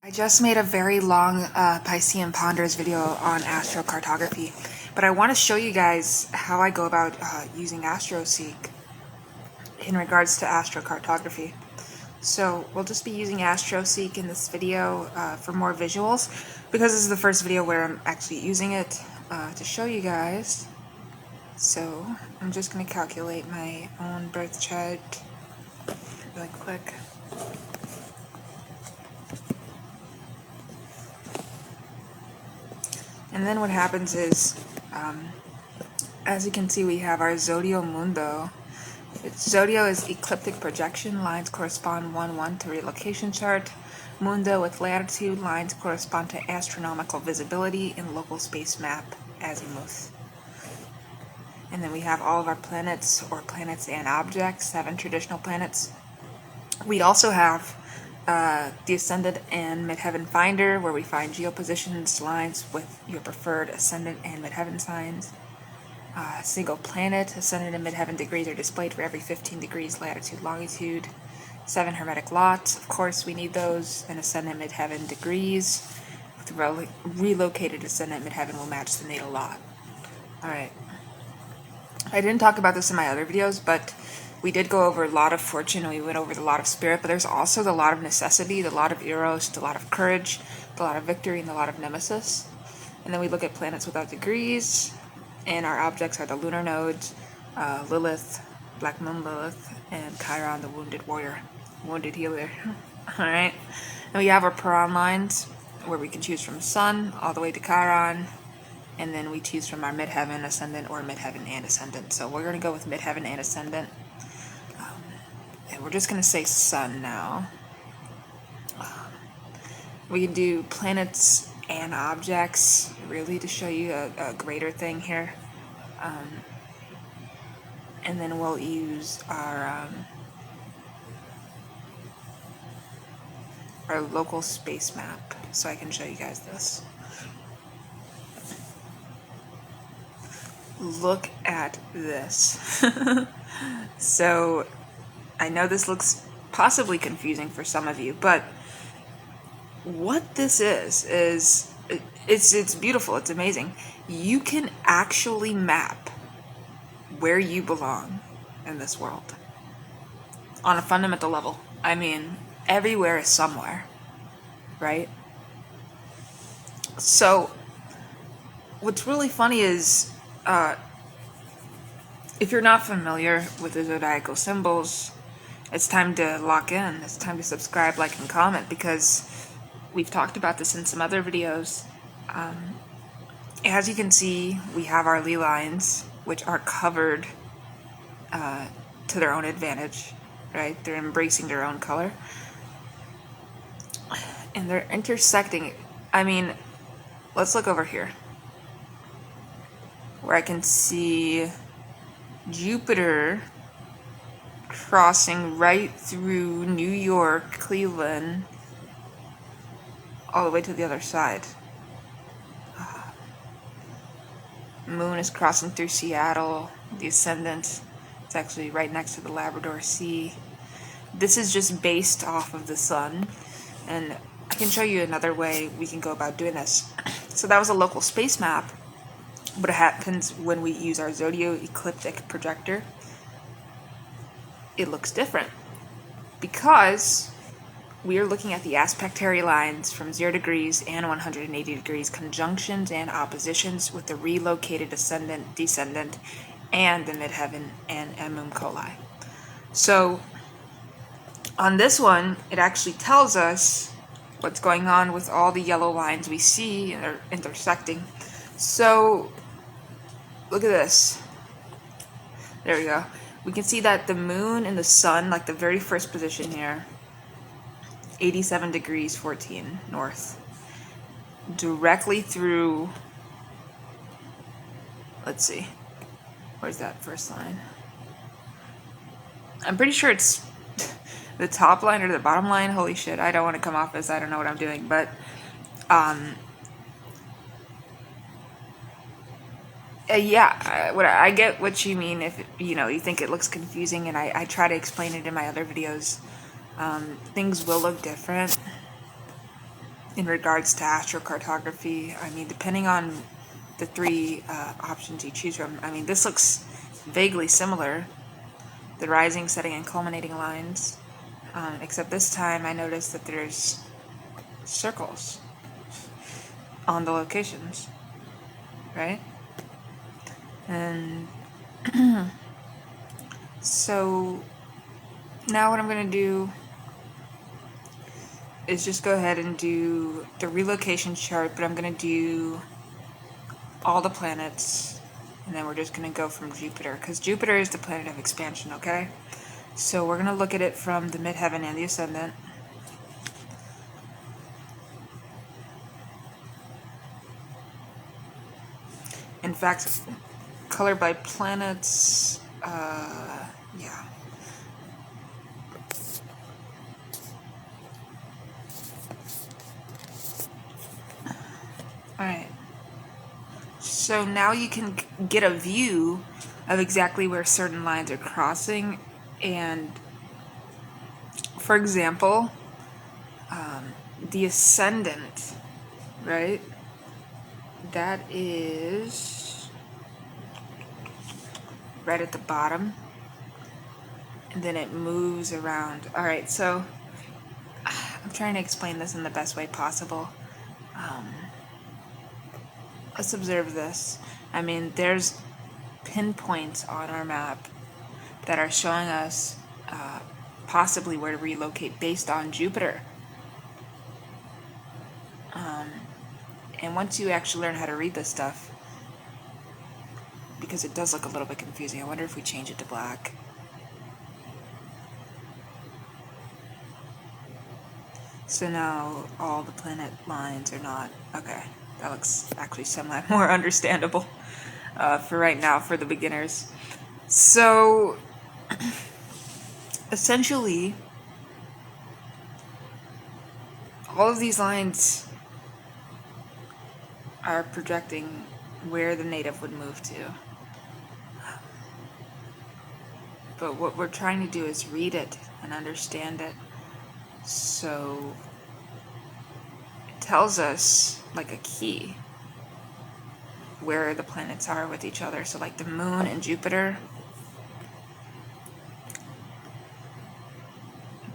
I just made a very long Piscean Ponders video on astrocartography, but I want to show you guys how I go about using AstroSeek in regards to astrocartography. So we'll just be using AstroSeek in this video for more visuals, because this is the first video where I'm actually using it to show you guys. So I'm just going to calculate my own birth chart really quick. And then what happens is, as you can see, we have our Zodeo Mundo. Zodeo is ecliptic projection. Lines correspond 1-1 to relocation chart. Mundo with latitude. Lines correspond to astronomical visibility in local space map azimuth. And then we have all of our planets, or planets and objects, 7 traditional planets. We also have the Ascendant and Midheaven Finder, where we find geopositions, lines with your preferred Ascendant and Midheaven signs. Single planet, Ascendant and Midheaven degrees are displayed for every 15 degrees latitude, longitude. 7 hermetic lots, of course we need those, and Ascendant Midheaven degrees. With relocated Ascendant Midheaven will match the natal lot. Alright. I didn't talk about this in my other videos, but we did go over a lot of fortune, we went over the lot of spirit, but there's also the lot of necessity, the lot of eros, the lot of courage, the lot of victory, and the lot of nemesis. And then we look at planets without degrees, and our objects are the lunar nodes, Lilith, Black Moon Lilith, and Chiron, the wounded warrior, wounded healer. Alright, and we have our Paran lines, where we can choose from Sun all the way to Chiron, and then we choose from our Midheaven, Ascendant, or Midheaven and Ascendant. So we're going to go with Midheaven and Ascendant. And we're just going to say Sun now. We can do planets and objects, really, to show you a greater thing here. And then we'll use our local space map, so I can show you guys this. Look at this. So I know this looks possibly confusing for some of you, but what this is it's beautiful, it's amazing. You can actually map where you belong in this world on a fundamental level. I mean, everywhere is somewhere, right? So what's really funny is, if you're not familiar with the zodiacal symbols, it's time to lock in. It's time to subscribe, like, and comment, because we've talked about this in some other videos. As you can see, we have our Lee lines, which are covered to their own advantage, right? They're embracing their own color. And they're intersecting. I mean, let's look over here, where I can see Jupiter crossing right through New York, Cleveland, all the way to the other side. Moon is crossing through Seattle. The Ascendant is actually right next to the Labrador Sea. This is just based off of the Sun, and I can show you another way we can go about doing this. So that was a local space map. What happens when we use our Zodeo ecliptic projector, it looks different, because we are looking at the aspectary lines from 0 degrees and 180 degrees, conjunctions and oppositions with the relocated ascendant, descendant, and the midheaven and Emuncoli. So on this one, it actually tells us what's going on with all the yellow lines we see, and they're intersecting. So look at this. There we go. We can see that the moon and the sun, like the very first position here, 87 degrees 14 north, directly through, let's see, where's that first line? I'm pretty sure it's the top line or the bottom line. Holy shit, I don't want to come off as I don't know what I'm doing, but yeah, I get what you mean if, you think it looks confusing, and I try to explain it in my other videos. Things will look different. in regards to astrocartography. I mean, depending on the three options you choose from, I mean, this looks vaguely similar, the rising, setting, and culminating lines, except this time I noticed that there's circles on the locations, right? And so now what I'm going to do is just go ahead and do the relocation chart, but I'm going to do all the planets, and then we're just going to go from Jupiter, because Jupiter is the planet of expansion, okay? So we're going to look at it from the midheaven and the ascendant. In fact, color by planets, yeah. Alright. So now you can get a view of exactly where certain lines are crossing, and for example, the ascendant, right? That is right at the bottom, and then it moves around. Alright, so I'm trying to explain this in the best way possible. Let's observe this. I mean, there's pinpoints on our map that are showing us possibly where to relocate based on Jupiter. And once you actually learn how to read this stuff, because it does look a little bit confusing, I wonder if we change it to black. So now all the planet lines are not, okay, that looks actually somewhat more understandable for right now for the beginners. So essentially, all of these lines are projecting where the native would move to. But what we're trying to do is read it and understand it. So it tells us, like a key, where the planets are with each other. So like the moon and Jupiter,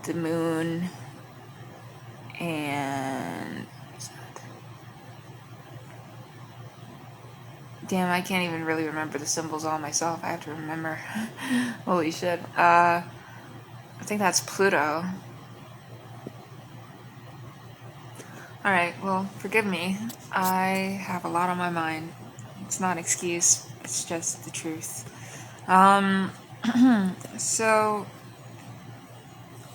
the moon and, damn, I can't even really remember the symbols all myself. I have to remember. Holy shit. I think that's Pluto. Alright, well, forgive me. I have a lot on my mind. It's not an excuse, it's just the truth. So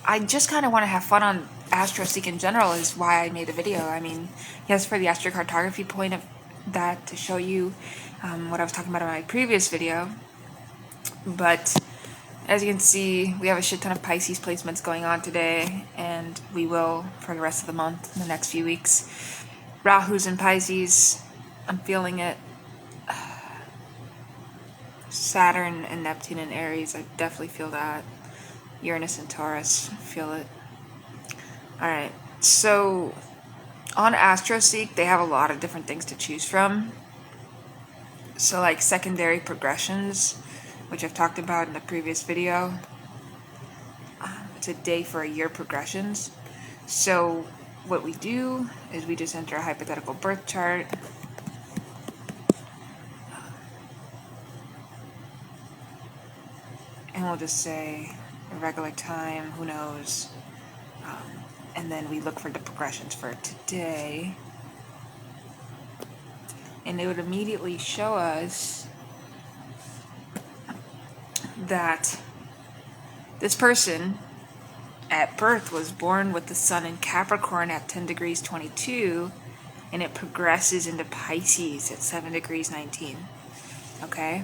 I just kind of want to have fun on AstroSeek in general is why I made the video. I mean, yes, for the astrocartography point of that, to show you what I was talking about in my previous video, but as you can see, we have a shit ton of Pisces placements going on today, and we will for the rest of the month, in the next few weeks. Rahu's in Pisces, I'm feeling it. Saturn and Neptune in Aries, I definitely feel that. Uranus and Taurus, feel it. Alright, so on AstroSeek, they have a lot of different things to choose from. So like secondary progressions, which I've talked about in the previous video. It's a day for a year progressions. So what we do is we just enter a hypothetical birth chart. And we'll just say a regular time, who knows. And then we look for the progressions for today. And it would immediately show us that this person at birth was born with the sun in Capricorn at 10 degrees 22, and it progresses into Pisces at 7 degrees 19. Okay?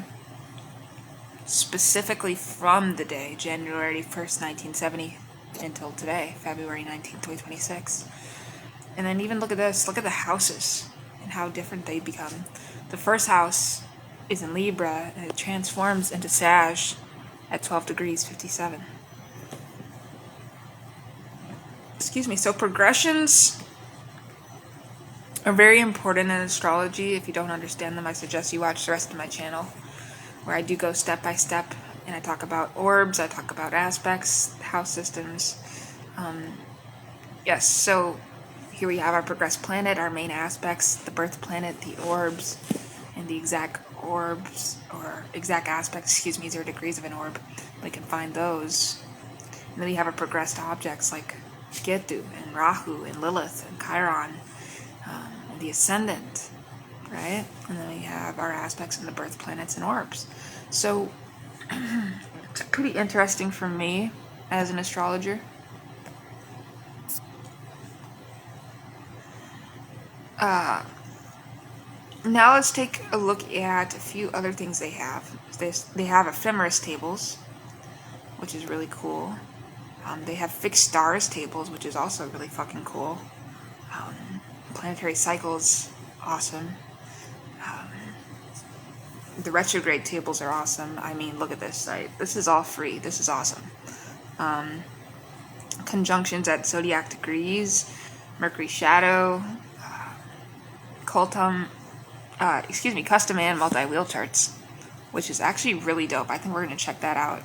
Specifically from the day, January 1st, 1970, until today, February 19th, 2026. And then even look at this, look at the houses and how different they become. The first house is in Libra, and it transforms into Sag at 12 degrees 57. Excuse me, so progressions are very important in astrology. If you don't understand them, I suggest you watch the rest of my channel, where I do go step by step, and I talk about orbs, I talk about aspects, house systems. Yes, so here we have our progressed planet, our main aspects, the birth planet, the orbs, and the exact orbs, or exact aspects, 0 degrees of an orb. We can find those. And then we have our progressed objects like Ketu and Rahu and Lilith and Chiron, and the ascendant, right? And then we have our aspects in the birth planets and orbs. So it's pretty interesting for me as an astrologer. Now let's take a look at a few other things they have. They have ephemeris tables, which is really cool. They have fixed stars tables, which is also really fucking cool. Planetary cycles, awesome. The retrograde tables are awesome. I mean, look at this site. This is all free. This is awesome. Conjunctions at zodiac degrees, Mercury shadow, custom and multi-wheel charts, which is actually really dope. I think we're going to check that out.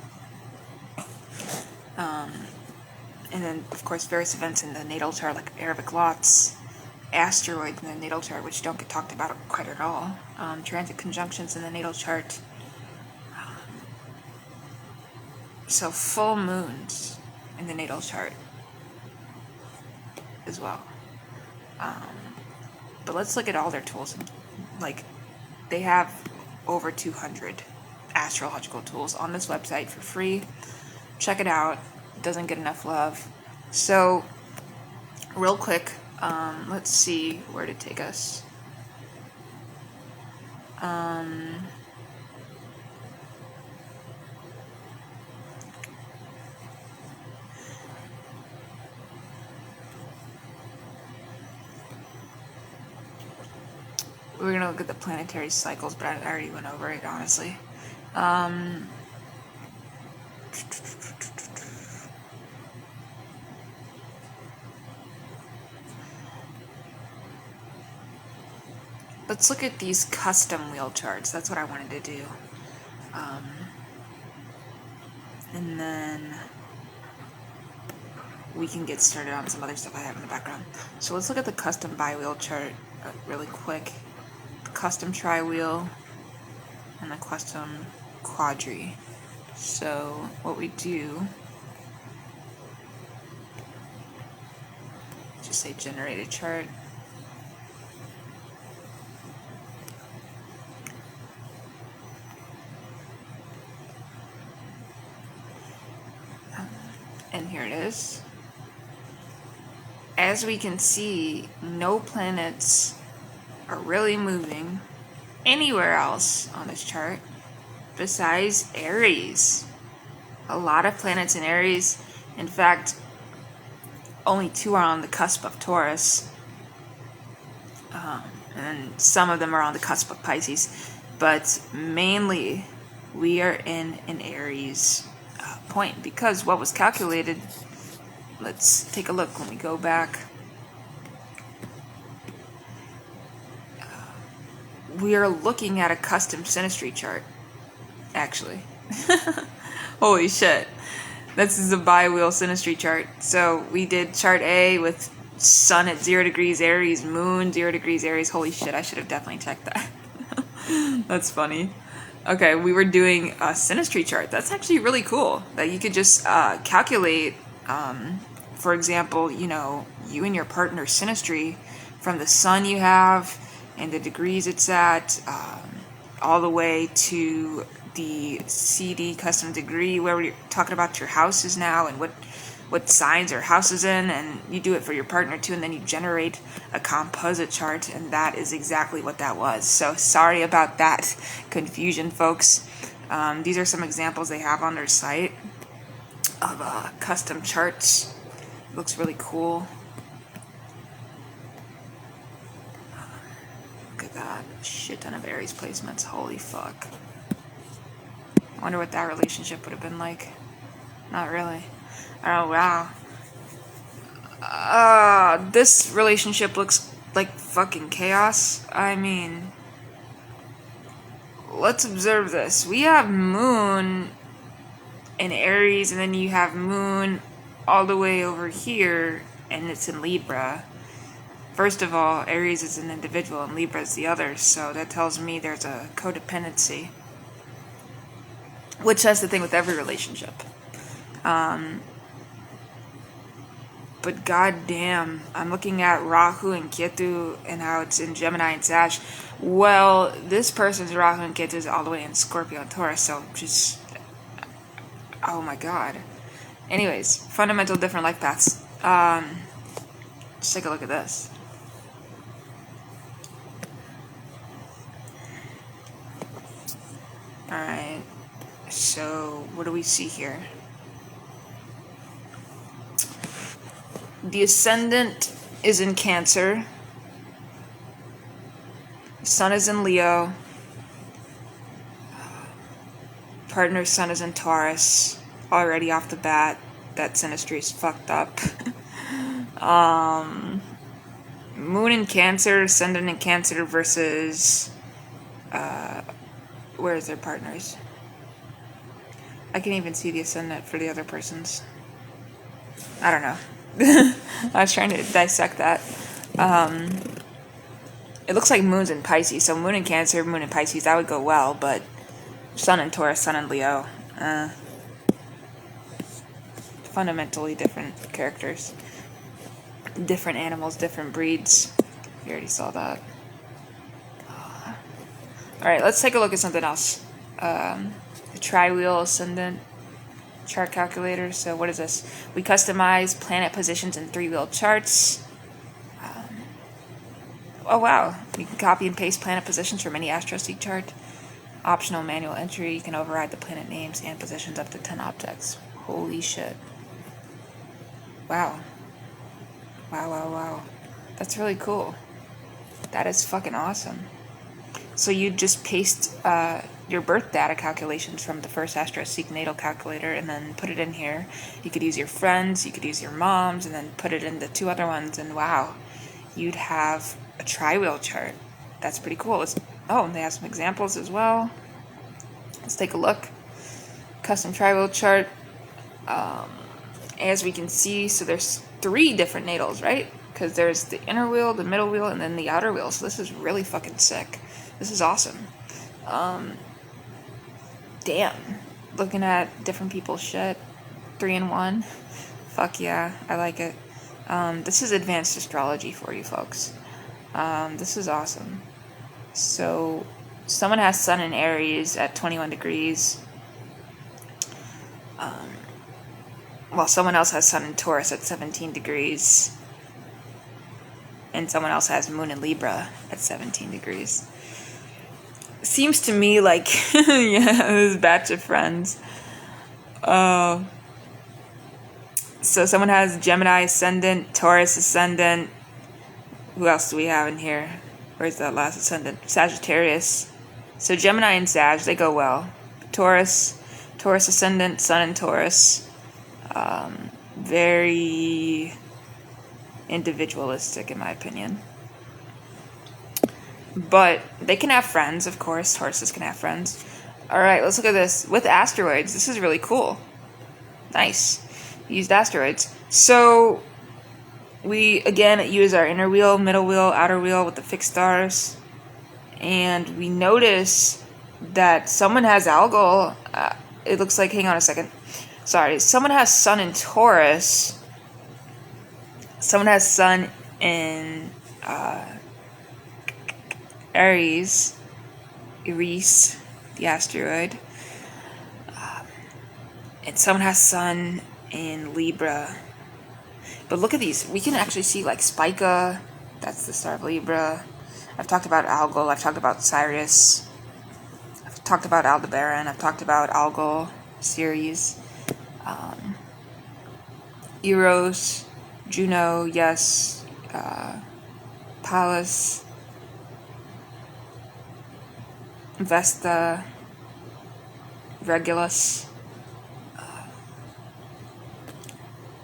And then, of course, various events in the natal chart, like Arabic lots, asteroids in the natal chart, which don't get talked about quite at all. Transit conjunctions in the natal chart. So full moons in the natal chart as well. But let's look at all their tools. Like, they have over 200 astrological tools on this website for free. Check it out. It doesn't get enough love. So, real quick, let's see where to take us. We're gonna look at the planetary cycles, but I already went over it, honestly. Let's look at these custom wheel charts. That's what I wanted to do. And then we can get started on some other stuff I have in the background. So let's look at the custom bi-wheel chart really quick. The custom tri-wheel and the custom quadri. So what we do, just say generate a chart. And here it is. As we can see, no planets are really moving anywhere else on this chart besides Aries. A lot of planets in Aries. In fact, only 2 are on the cusp of Taurus. And some of them are on the cusp of Pisces. But mainly, we are in an Aries point, because what was calculated, let's take a look when we go back. We are looking at a custom synastry chart, actually. Holy shit. This is a bi-wheel synastry chart. So we did chart A with sun at 0 degrees Aries, moon 0 degrees Aries. Holy shit, I should have definitely checked that. That's funny. Okay, we were doing a synastry chart. That's actually really cool, that you could just calculate, for example, you know, you and your partner's synastry from the sun you have and the degrees it's at, all the way to the CD custom degree, where we're talking about your houses now and what signs or houses in, and you do it for your partner too, and then you generate a composite chart, and that is exactly what that was. So sorry about that confusion, folks. These are some examples they have on their site of custom charts. Looks really cool. Look at that, shit ton of Aries placements. Holy fuck. I wonder what that relationship would have been like. Not really. Oh, wow. This relationship looks like fucking chaos. I mean, let's observe this. We have Moon in Aries, and then you have Moon all the way over here, and it's in Libra. First of all, Aries is an individual and Libra is the other, so that tells me there's a codependency. Which that's the thing with every relationship. But goddamn, I'm looking at Rahu and Ketu and how it's in Gemini and Sag. Well, this person's Rahu and Ketu is all the way in Scorpio and Taurus, so just... oh my god. Anyways, fundamental different life paths. Let's take a look at this. Alright, so what do we see here? The ascendant is in Cancer. Sun is in Leo. Partner's sun is in Taurus. Already off the bat, that synastry is fucked up. Moon in Cancer, ascendant in Cancer versus... where is their partners? I can even see the ascendant for the other persons. I don't know. I was trying to dissect that. It looks like Moon's in Pisces, so Moon in Cancer, Moon in Pisces, that would go well, but Sun in Taurus, Sun in Leo. Fundamentally different characters. Different animals, different breeds. You already saw that. Alright, let's take a look at something else. The tri-wheel ascendant chart calculator. So what is this? We customize planet positions in 3-wheel charts. Oh wow, you can copy and paste planet positions from any AstroSeek chart. Optional manual entry, you can override the planet names and positions up to 10 objects. Holy shit. Wow. Wow. That's really cool. That is fucking awesome. So you just paste your birth data calculations from the first AstroSeek natal calculator and then put it in here. You could use your friends, you could use your moms, and then put it in the 2 other ones, and wow, you'd have a tri-wheel chart. That's pretty cool. Oh, and they have some examples as well. Let's take a look. Custom tri-wheel chart. As we can see, so there's 3 different natals, right? Because there's the inner wheel, the middle wheel, and then the outer wheel. So this is really fucking sick. This is awesome. Damn. Looking at different people's shit. 3-in-1. Fuck yeah, I like it. This is advanced astrology for you folks. This is awesome. So, someone has Sun in Aries at 21 degrees. While someone else has Sun in Taurus at 17 degrees. And someone else has Moon in Libra at 17 degrees. Seems to me like, yeah, this batch of friends. So someone has Gemini ascendant, Taurus ascendant. Who else do we have in here? Where's that last ascendant? Sagittarius. So Gemini and Sag, they go well. Taurus ascendant, Sun in Taurus. Very individualistic in my opinion. But they can have friends, of course. Tauruses can have friends. Alright, let's look at this. With asteroids, this is really cool. Nice. Used asteroids. So, we, again, use our inner wheel, middle wheel, outer wheel with the fixed stars. And we notice that someone has algal. It looks like, hang on a second. Sorry. Someone has Sun in Taurus. Someone has Sun in Aries, the asteroid, and someone has Sun in Libra. But look at these. We can actually see like Spica. That's the star of Libra. I've talked about Algol. I've talked about Sirius. I've talked about Aldebaran. I've talked about Algol series. Eros, Juno, yes. Pallas, Vesta, Regulus.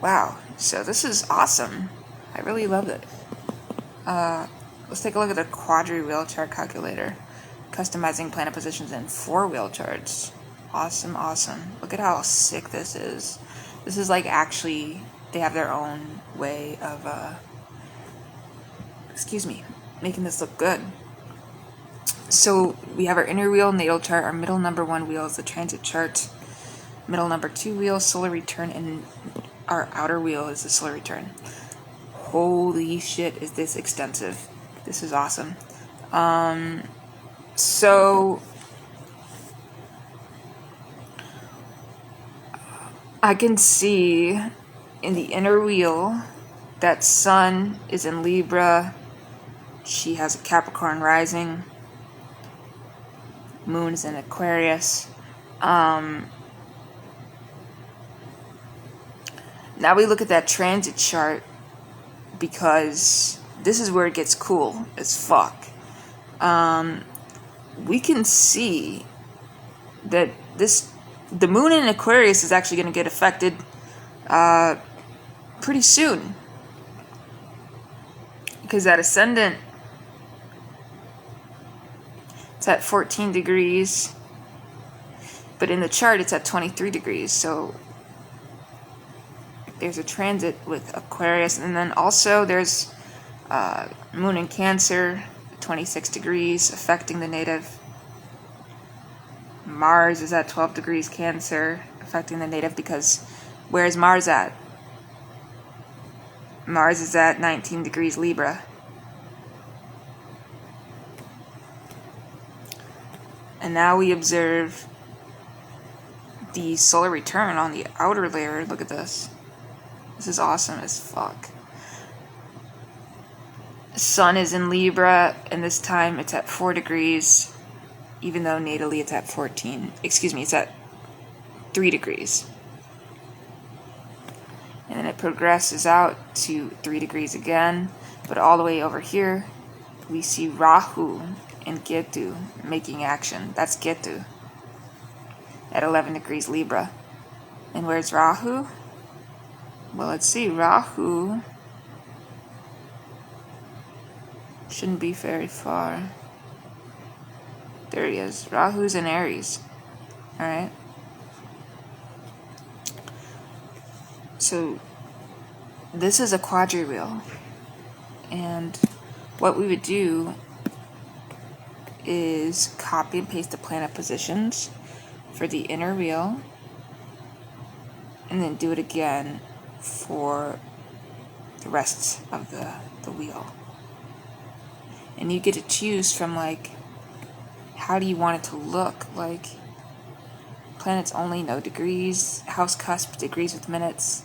Wow, so this is awesome. I really love it. Let's take a look at the quadri-wheel chart calculator. Customizing planet positions in 4-wheel charts. Awesome, awesome. Look at how sick this is. This is like actually, they have their own way of, making this look good. So we have our inner wheel natal chart. Our middle number 1 wheel is the transit chart. Middle number 2 wheel, solar return, and our outer wheel is the solar return. Holy shit, is this extensive. This is awesome. So I can see in the inner wheel that Sun is in Libra. She has a Capricorn rising. Moon is in Aquarius. Now we look at that transit chart, because this is where it gets cool as fuck. We can see that the moon in Aquarius is actually going to get affected pretty soon, because that ascendant, it's at 14 degrees, but in the chart it's at 23 degrees, so there's a transit with Aquarius. And then also there's moon in Cancer, 26 degrees, affecting the native. Mars is at 12 degrees Cancer, affecting the native, because where's Mars at? Mars is at 19 degrees Libra. And now we observe the solar return on the outer layer. Look at this. This is awesome as fuck. Sun is in Libra, and this time it's at 4 degrees, even though natally it's at 14. Excuse me, it's at 3 degrees. And then it progresses out to 3 degrees again, but all the way over here, we see Rahu and Ketu making action. That's Ketu at 11 degrees Libra. And where's Rahu? Well, let's see. Rahu shouldn't be very far. There he is. Rahu's in Aries. Alright. So this is a quadri-wheel. And what we would do is copy and paste the planet positions for the inner wheel, and then do it again for the rest of the wheel. And you get to choose from, like, how do you want it to look? Like, planets only, no degrees, house cusp, degrees with minutes.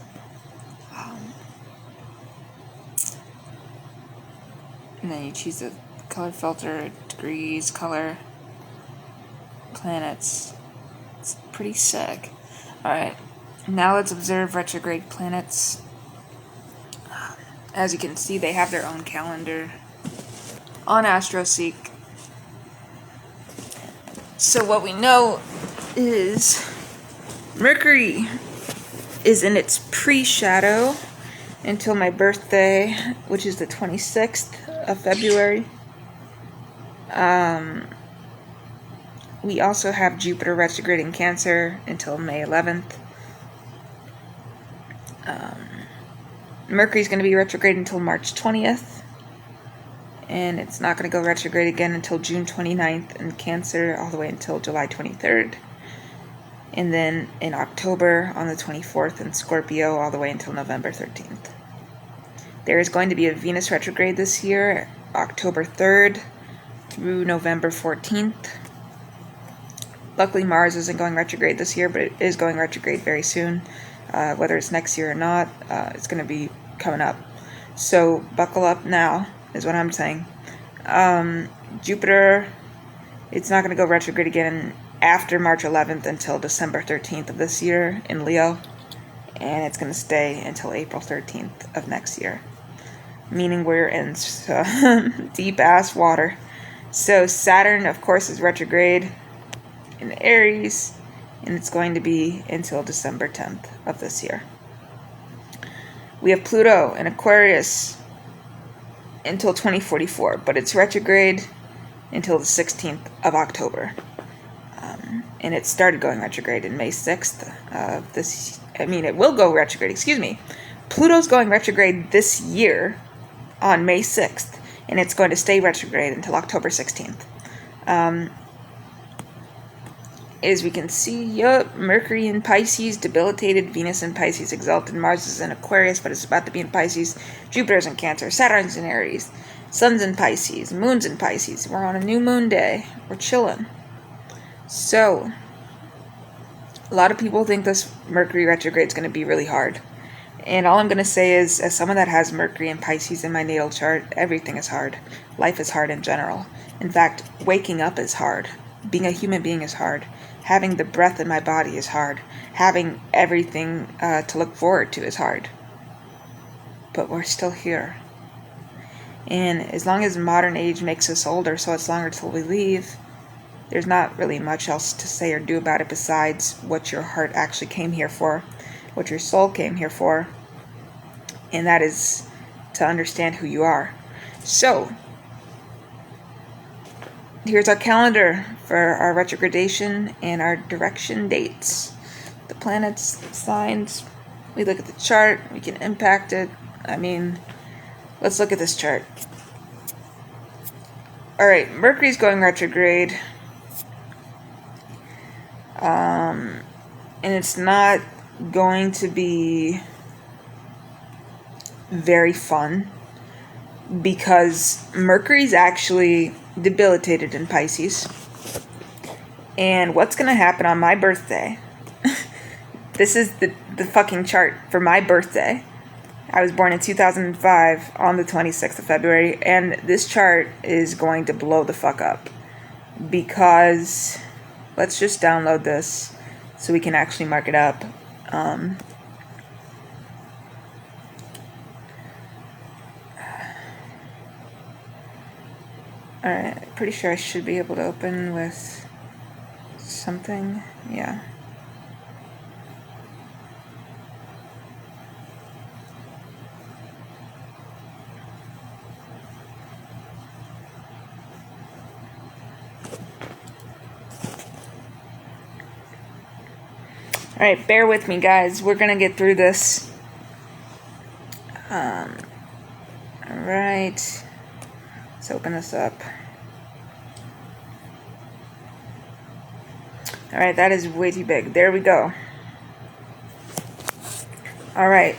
And then you choose the color filter, degrees, color, planets. It's pretty sick. Alright, now let's observe retrograde planets. As you can see, they have their own calendar on AstroSeek. So what we know is Mercury is in its pre-shadow until my birthday, which is the 26th of February. We also have Jupiter retrograde in Cancer until May 11th. Mercury's going to be retrograde until March 20th. And it's not going to go retrograde again until June 29th in Cancer, all the way until July 23rd. And then in October on the 24th in Scorpio, all the way until November 13th. There is going to be a Venus retrograde this year, October 3rd through November 14th. Luckily, Mars isn't going retrograde this year, but it is going retrograde very soon. Whether it's next year or not, it's going to be coming up. So buckle up now, is what I'm saying. Jupiter, it's not going to go retrograde again after March 11th until December 13th of this year in Leo. And it's going to stay until April 13th of next year. Meaning we're in deep-ass water. So Saturn, of course, is retrograde in Aries, and it's going to be until December 10th of this year. We have Pluto in Aquarius, until 2044, but it's retrograde until the 16th of October. And it started going retrograde in May 6th of this. It will go retrograde, excuse me. Pluto's going retrograde this year on May 6th, and it's going to stay retrograde until October 16th. As we can see, Mercury in Pisces, debilitated, Venus in Pisces, exalted, Mars is in Aquarius, but it's about to be in Pisces, Jupiter's in Cancer, Saturn's in Aries, Sun's in Pisces, Moon's in Pisces. We're on a new moon day. We're chilling. So, a lot of people think this Mercury retrograde is going to be really hard. And all I'm going to say is, as someone that has Mercury and Pisces in my natal chart, everything is hard. Life is hard in general. In fact, waking up is hard. Being a human being is hard. Having the breath in my body is hard. Having everything to look forward to is hard. But we're still here. And as long as modern age makes us older, so it's longer till we leave, there's not really much else to say or do about it besides what your heart actually came here for, what your soul came here for, and that is to understand who you are. So, here's our calendar for our retrogradation and our direction dates. The planets, signs, we look at the chart, we can impact it. Let's look at this chart. Alright, Mercury's going retrograde. And it's not going to be very fun because Mercury's actually debilitated in Pisces. And what's going to happen on my birthday? This is the fucking chart for my birthday. I was born in 2005 on the 26th of February, and this chart is going to blow the fuck up because let's just download this so we can actually mark it up. Alright, pretty sure I should be able to open with something. Yeah. Alright, bear with me, guys. We're gonna get through this. Alright. Let's open this up. Alright, that is way too big. There we go. Alright.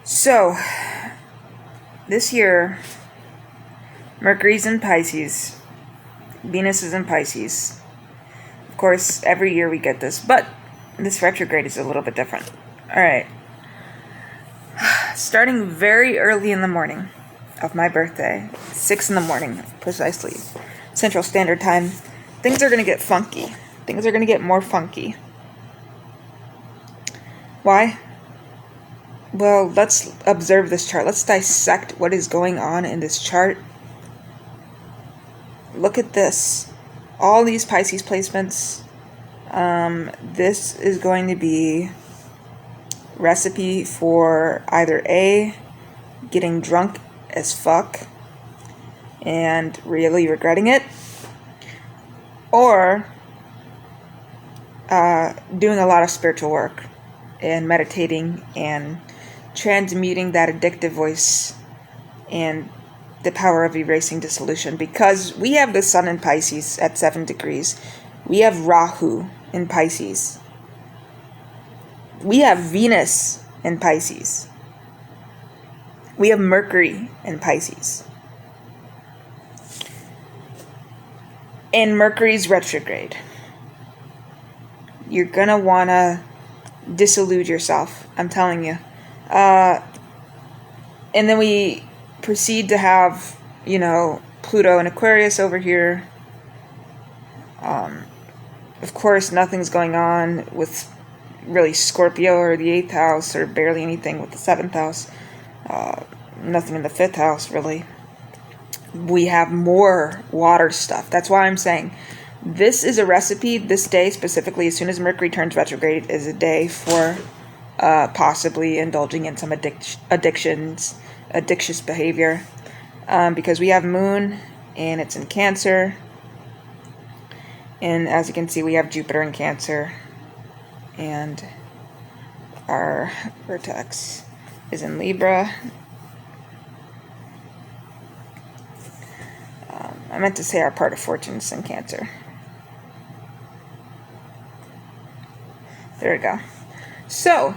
So, this year, Mercury's in Pisces. Venus is in Pisces. Of course, every year we get this, but this retrograde is a little bit different. Alright. Starting very early in the morning of my birthday, 6 in the morning, precisely, Central Standard Time, things are going to get funky. Things are going to get more funky. Why? Well, let's observe this chart. Let's dissect what is going on in this chart. Look at this. All these Pisces placements. This is going to be recipe for either A, getting drunk as fuck and really regretting it, or doing a lot of spiritual work and meditating and transmuting that addictive voice and the power of erasing dissolution, because we have the sun in Pisces at 7 degrees. We have Rahu in Pisces. We have Venus in Pisces. We have Mercury in Pisces. And Mercury's retrograde. You're gonna wanna disillude yourself, I'm telling you. And then we proceed to have, Pluto and Aquarius over here. Of course, nothing's going on with really Scorpio or the 8th house, or barely anything with the 7th house. Nothing in the 5th house, really. We have more water stuff. That's why I'm saying This is a recipe. This day specifically, as soon as Mercury turns retrograde, is a day for possibly indulging in some addictious behavior, because we have Moon and it's in Cancer, and as you can see we have Jupiter in Cancer, and our vertex is in Libra. I meant to say our part of fortune is in Cancer. There we go. So,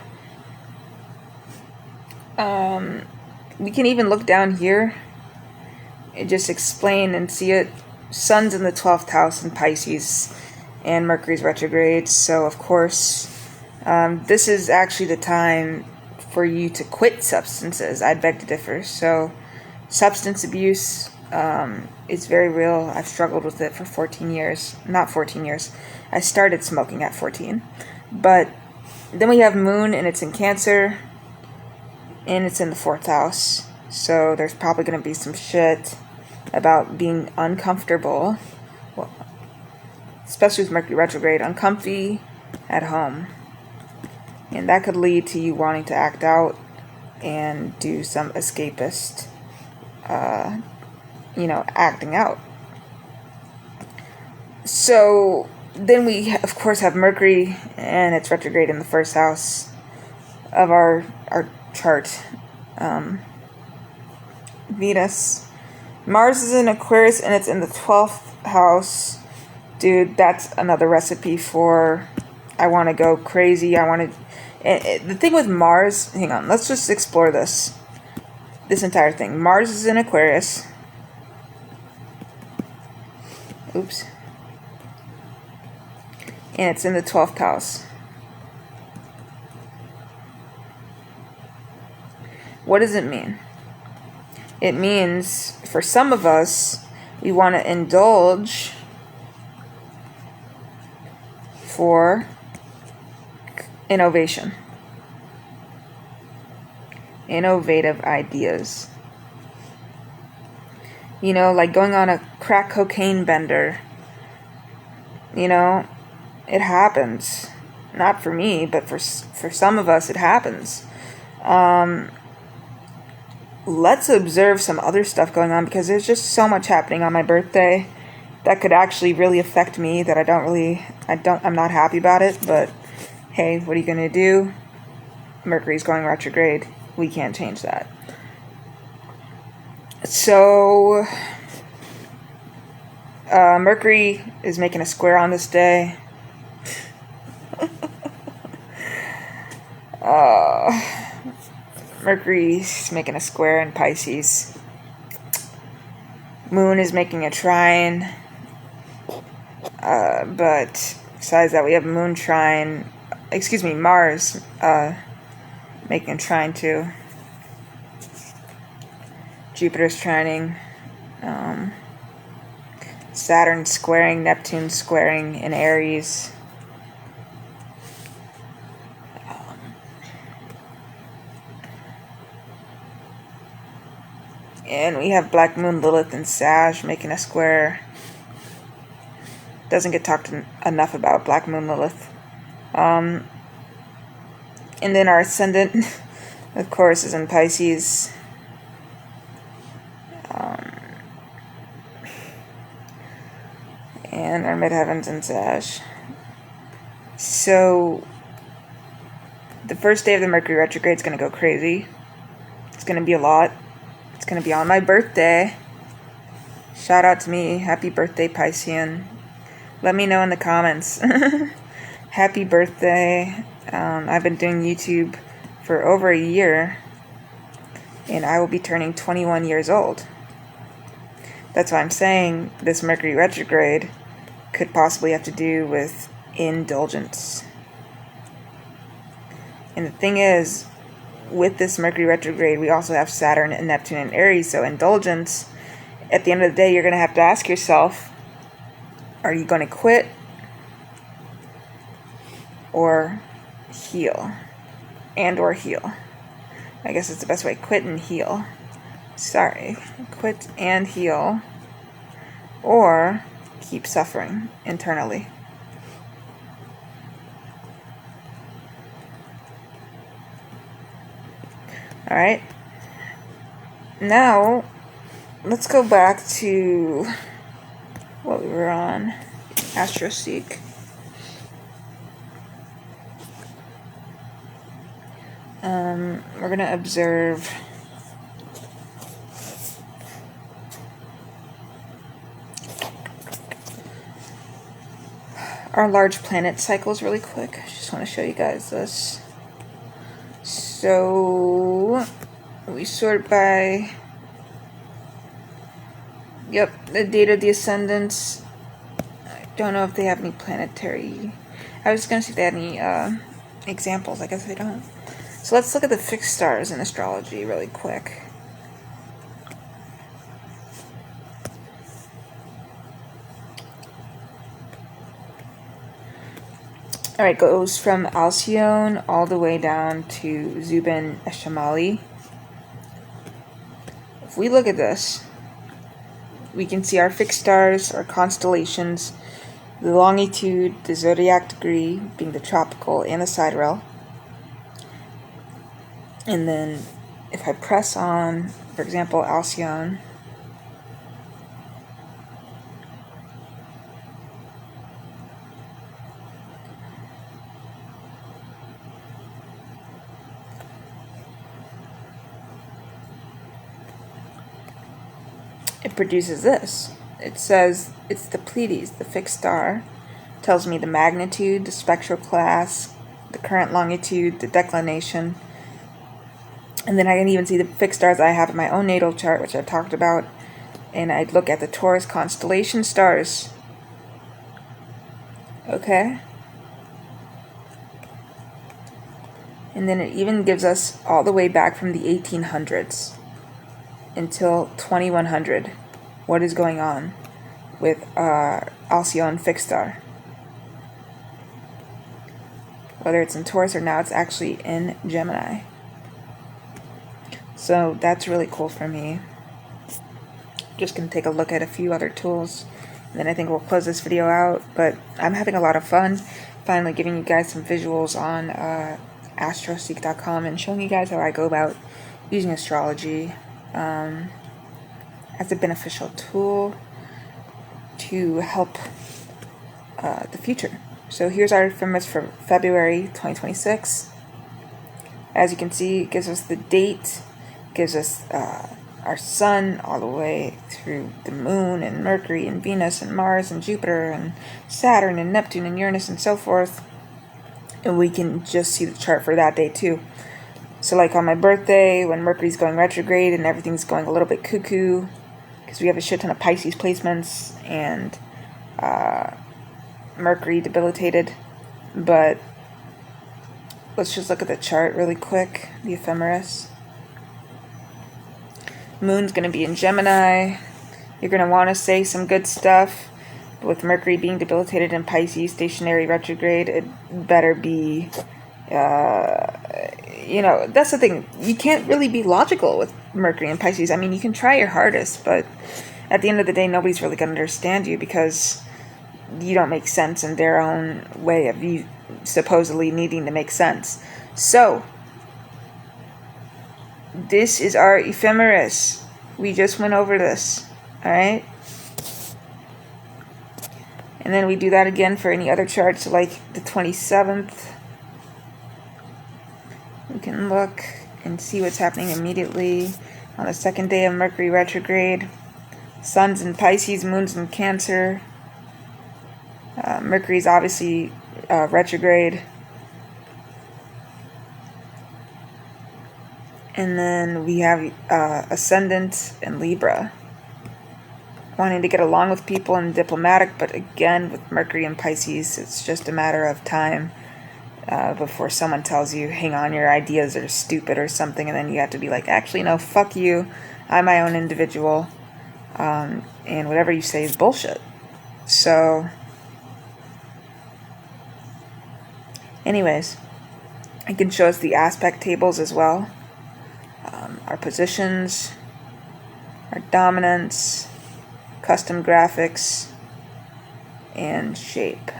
we can even look down here and just explain and see it. Sun's in the 12th house in Pisces, and Mercury's retrograde. So, of course, this is actually the time for you to quit substances. I'd beg to differ. So, substance abuse is very real. I've struggled with it for 14 years. Not 14 years. I started smoking at 14. But then we have Moon, and it's in Cancer, and it's in the 4th house. So there's probably going to be some shit about being uncomfortable, well, especially with Mercury retrograde, uncomfy at home. And that could lead to you wanting to act out and do some escapist, acting out. So then we, of course, have Mercury, and it's retrograde in the 1st house of our chart. Venus. Mars is in Aquarius, and it's in the 12th house. Dude, that's another recipe for I want to go crazy. I want to... The thing with Mars... Hang on, let's just explore this entire thing. Mars is in Aquarius. Oops. And it's in the 12th house. What does it mean? It means, for some of us, we want to indulge for innovation. Innovative ideas. Like going on a crack cocaine bender. It happens. Not for me, but for some of us it happens. Let's observe some other stuff going on, because there's just so much happening on my birthday that could actually really affect me that I'm not happy about it, but hey, what are you going to do? Mercury's going retrograde. We can't change that. So, Mercury is making a square on this day. Mercury's making a square in Pisces. Moon is making a trine. But besides that, we have Mars making a trine too. Jupiter's trining. Saturn squaring, Neptune squaring in Aries. And we have Black Moon, Lilith, and Sag making a square. Doesn't get talked enough about Black Moon, Lilith. And then our ascendant, of course, is in Pisces. And our midheaven's in Sag. So, the first day of the Mercury retrograde is going to go crazy. It's going to be a lot. It's going to be on my birthday. Shout out to me. Happy birthday, Piscean. Let me know in the comments. Happy birthday. I've been doing YouTube for over a year, and I will be turning 21 years old. That's why I'm saying this Mercury retrograde could possibly have to do with indulgence. And the thing is, with this Mercury retrograde, we also have Saturn and Neptune and Aries, so indulgence, at the end of the day, you're going to have to ask yourself, are you going to quit or heal? And or heal. I guess it's the best way. Quit and heal. Sorry. Quit and heal. Or keep suffering internally. Alright, now let's go back to what we were on, AstroSeek. We're going to observe our large planet cycles really quick. I just want to show you guys this. So we sort by, yep, the date of the ascendants. I don't know if they have any planetary, I was going to see if they had any examples. I guess they don't. So let's look at the fixed stars in astrology really quick. Alright, goes from Alcyone all the way down to Zubin Eshamali. If we look at this, we can see our fixed stars, our constellations, the longitude, the zodiac degree, being the tropical and the sidereal. And then if I press on, for example, Alcyone, it produces this. It says it's the Pleiades, the fixed star. It tells me the magnitude, the spectral class, the current longitude, the declination. And then I can even see the fixed stars I have in my own natal chart, which I've talked about. And I'd look at the Taurus constellation stars. Okay? And then it even gives us all the way back from the 1800s until 2100. What is going on with Alcyone fixed star? Whether it's in Taurus or now it's actually in Gemini. So that's really cool for me. Just going to take a look at a few other tools, and then I think we'll close this video out. But I'm having a lot of fun finally giving you guys some visuals on AstroSeek.com and showing you guys how I go about using astrology as a beneficial tool to help the future. So here's our ephemeris for February 2026. As you can see, it gives us the date, gives us our sun all the way through the moon and Mercury and Venus and Mars and Jupiter and Saturn and Neptune and Uranus and so forth. And we can just see the chart for that day too. So like on my birthday, when Mercury's going retrograde and everything's going a little bit cuckoo, because we have a shit ton of Pisces placements and Mercury debilitated. But let's just look at the chart really quick, the ephemeris. Moon's going to be in Gemini. You're going to want to say some good stuff. But with Mercury being debilitated in Pisces, stationary retrograde, it better be, that's the thing. You can't really be logical with Mercury and Pisces. I mean, you can try your hardest, but at the end of the day, nobody's really going to understand you because you don't make sense in their own way of you supposedly needing to make sense. So, this is our ephemeris. We just went over this, alright? And then we do that again for any other charts, like the 27th. We can look and see what's happening immediately on the second day of Mercury retrograde. Sun's in Pisces, Moon's in Cancer. Mercury's obviously retrograde. And then we have Ascendant in Libra. Wanting to get along with people and diplomatic, but again, with Mercury and Pisces, it's just a matter of time before someone tells you, hang on, your ideas are stupid or something, and then you have to be like, actually, no, fuck you. I'm my own individual, and whatever you say is bullshit. So, anyways, I can show us the aspect tables as well. Our positions, our dominance, custom graphics, and shape.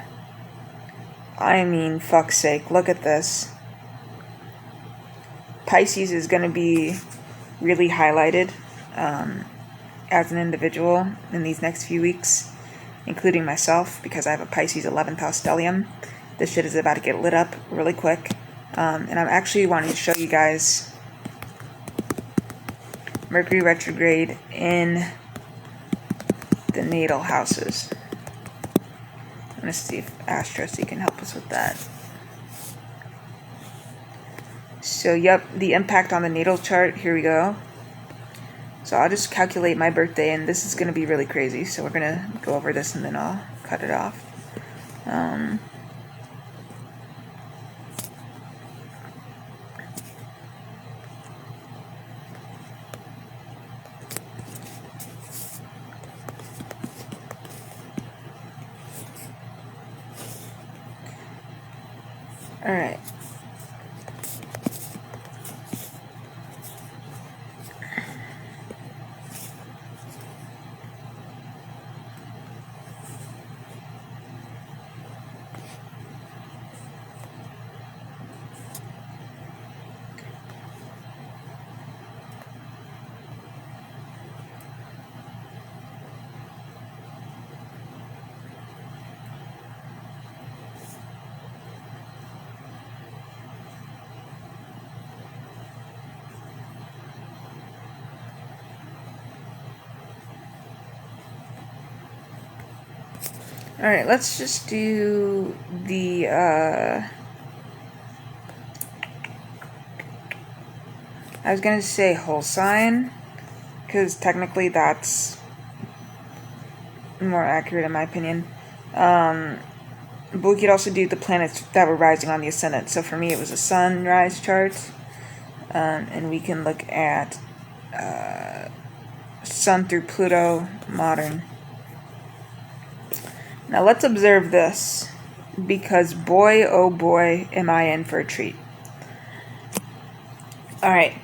I mean, fuck's sake, look at this. Pisces is going to be really highlighted as an individual in these next few weeks, including myself, because I have a Pisces 11th house stellium. This shit is about to get lit up really quick. And I'm actually wanting to show you guys Mercury retrograde in the natal houses. I'm going to see if AstroSeek can help us with that. So, yep, the impact on the natal chart, here we go. So I'll just calculate my birthday, and this is going to be really crazy. So we're going to go over this, and then I'll cut it off. All right. Alright, let's just do the, I was going to say whole sign, because technically that's more accurate in my opinion. But we could also do the planets that were rising on the ascendant. So for me it was a sunrise chart, and we can look at Sun through Pluto, modern. Now let's observe this, because boy, oh boy, am I in for a treat. Alright,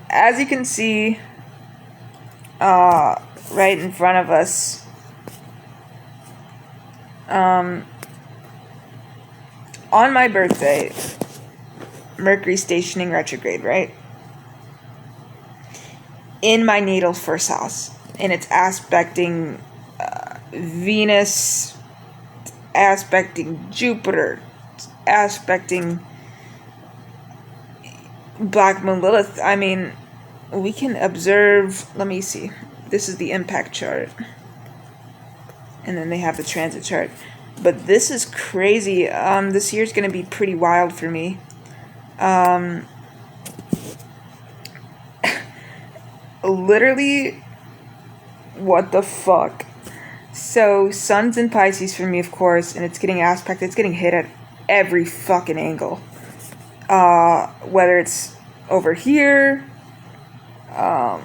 as you can see, right in front of us, on my birthday, Mercury stationing retrograde, right? In my natal first house. And it's aspecting Venus, aspecting Jupiter, aspecting Black Moon Lilith. I mean, we can observe, let me see. This is the impact chart. And then they have the transit chart. But this is crazy. This year's going to be pretty wild for me. Literally, what the fuck? So, Sun's in Pisces for me, of course, and it's getting aspected. It's getting hit at every fucking angle. Whether it's over here. I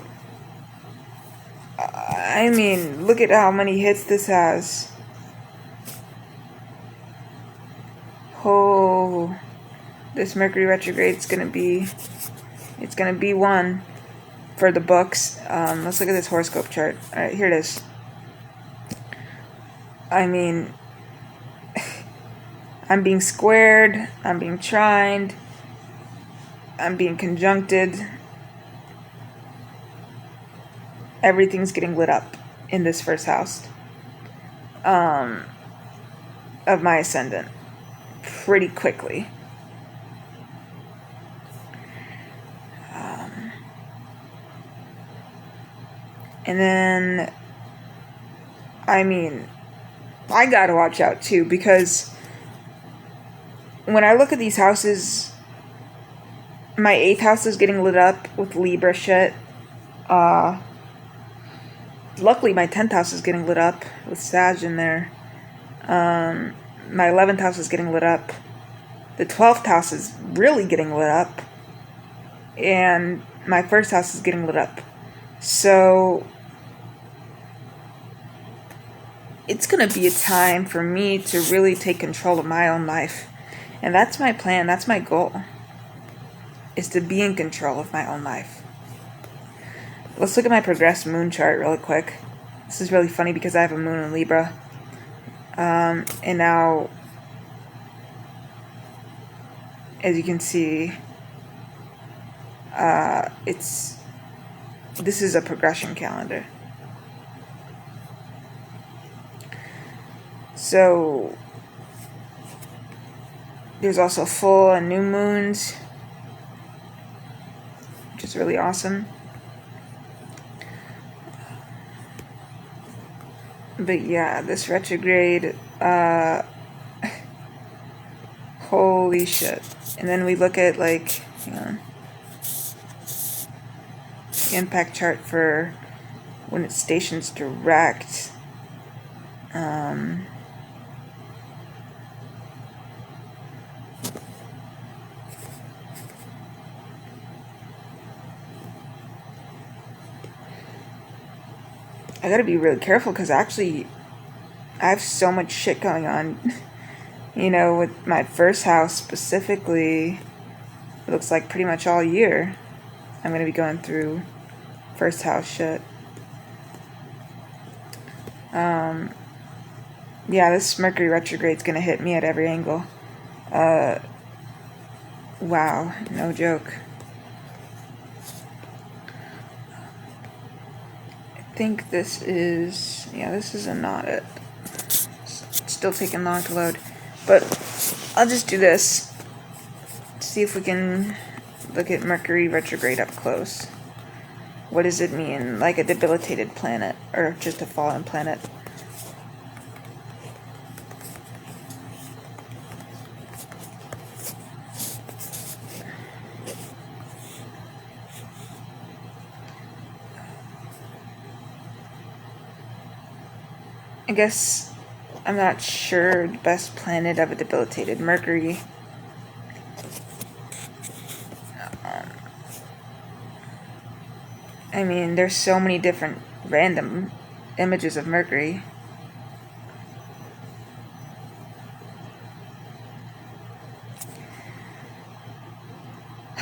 mean, look at how many hits this has. Oh, this Mercury retrograde is gonna be, it's gonna be one for the books. Let's look at this horoscope chart. Alright, here it is. I mean, I'm being squared, I'm being trined, I'm being conjuncted. Everything's getting lit up in this first house of my ascendant pretty quickly. And then, I mean, I gotta watch out too, because when I look at these houses, my 8th house is getting lit up with Libra shit. Luckily, my 10th house is getting lit up with Sag in there. My 11th house is getting lit up. The 12th house is really getting lit up. And my first house is getting lit up. So, it's going to be a time for me to really take control of my own life. And that's my plan. That's my goal. Is to be in control of my own life. Let's look at my progressed moon chart really quick. This is really funny because I have a moon in Libra. And now, as you can see, this is a progression calendar. So there's also full and new moons, which is really awesome. But yeah, this retrograde, holy shit. And then we look at, like, the impact chart for when it stations direct. I gotta be really careful because actually I have so much shit going on. With my first house specifically, it looks like pretty much all year I'm gonna be going through first house shit. Yeah, this Mercury retrograde's gonna hit me at every angle. Wow, no joke. I think this is not it. It's still taking long to load. But I'll just do this. See if we can look at Mercury retrograde up close. What does it mean? Like a debilitated planet, or just a fallen planet? I guess I'm not sure the best planet of a debilitated Mercury. I mean, there's so many different random images of Mercury.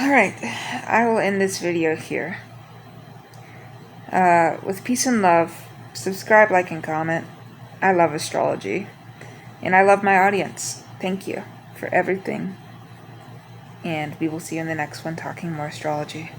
Alright, I will end this video here. With peace and love, subscribe, like, and comment. I love astrology, and I love my audience. Thank you for everything, and we will see you in the next one talking more astrology.